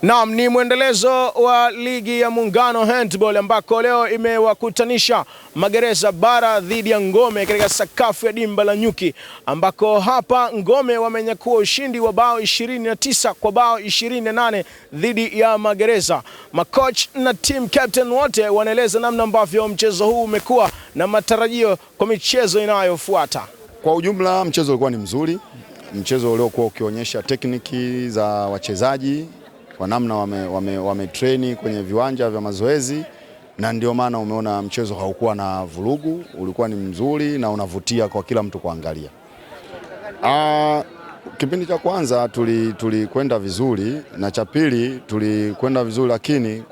Naam, ni mwendelezo wa ligi ya Muungano Handball ambako leo imewakutanisha Magereza Bara dhidi ya Ngome katika sakafu ya dimba la Nyuki, ambako hapa Ngome wamenyakua ushindi wa bao 29 kwa bao 28 dhidi ya Magereza. Makoch na team captain wote wanaeleza namna ambavyo mchezo huu umekuwa na matarajio kwa michezo inayofuata. Kwa ujumla mchezo ulikuwa ni mzuri, mchezo uliokuwa ukionyesha tekniki za wachezaji kwa namna wame kwenye viwanja vya mazoezi, na ndio maana umeona mchezo haukuwa na vurugu, ulikuwa ni mzuri na unavutia kwa kila mtu kuangalia. Kipindi cha kwanza tulikwenda vizuri na cha pili tulikwenda vizuri, lakini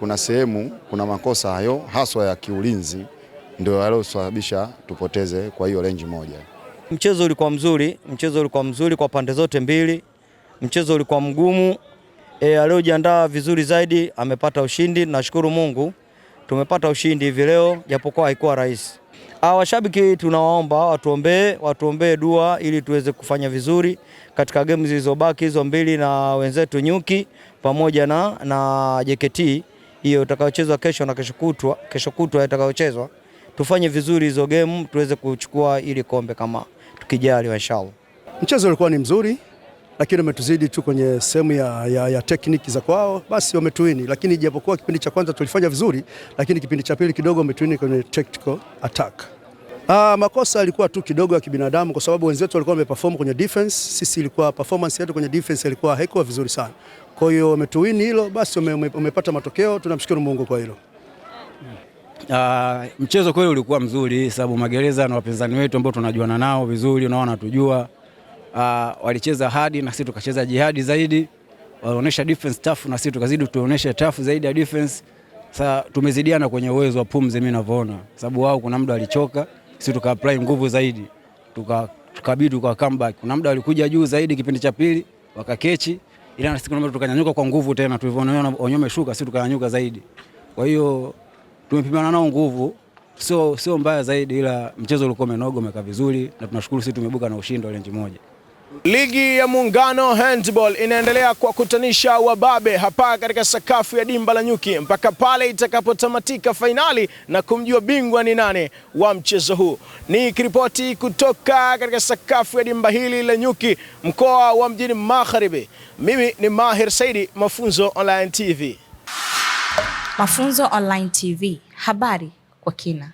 kuna makosa hayo haswa ya kiulinzi ndio yaliyosababisha tupoteze kwa hiyo range moja. Mchezo ulikuwa mzuri kwa pande zote mbili. Mchezo ulikuwa mgumu. Aliojiandaa vizuri zaidi amepata ushindi. Nashukuru Mungu tumepata ushindi hivi leo, japokuwa haikuwa rahisi. Washabiki tunawaomba watuombee dua ili tuweze kufanya vizuri katika game zilizobaki hizo mbili na wenzetu Nyuki pamoja na JKT hiyo itakayochezwa kesho na kesho kutwa itakayochezwa. Tufanye vizuri hizo game tuweze kuchukua ili kombe kama tukijali inshallah. Mchezo ulikuwa ni mzuri, lakini umetuzidi tu kwenye sehemu ya tekniki za kwao, basi wametuini. Lakini japokuwa kipindi cha kwanza tulifanya vizuri, lakini kipindi cha pili kidogo wametuini kwenye tactical attack. Makosa yalikuwa tu kidogo ya kibinadamu, kwa sababu wenzetu walikuwa wameperform kwenye defense, sisi ilikuwa performance yetu kwenye defense ilikuwa haikuwa vizuri sana. Kwa hiyo wametuini hilo, basi umepata matokeo, tunamshukuru Mungu kwa hilo. Mchezo kweli ulikuwa mzuri, sababu Magereza na wapinzani wetu ambao tunajuana nao vizuri, unaona tujua. Walicheza hadi na sisi tukacheza jihadi zaidi, walionyesha defense tough na sisi tukazidi tuonyesha tough zaidi ya defense. Sasa tumezidiana kwenye uwezo wa pumzi, mimi ninavyoona, sababu wao kuna muda walichoka, sisi tuka-apply nguvu zaidi, tukabidi comeback. Kuna muda walikuja juu zaidi kipindi cha pili wakakechi, ila na sisi kuna muda tukanyanyuka kwa nguvu tena, tulivyoona wanyome shuka sisi tukanyanyuka zaidi. Kwa hiyo tumepimana nao nguvu, sio mbaya zaidi, ila mchezo ulikuwa umenoga, umekaa vizuri na tunashukuru sisi tumebuka na ushindi wa range moja. Ligi ya Muungano Handball inaendelea kuwakutanisha wababe hapa katika sakafu ya dimba la Nyuki mpaka pale itakapotamatika fainali na kumjua bingwa ni nane wa mchezo huu. Ni kiripoti kutoka katika sakafu ya dimba hili la Nyuki, mkoa wa Mjini Magharibi. Mimi ni Mahir Saidi, Mafunzo Online TV. Mafunzo Online TV, habari kwa kina.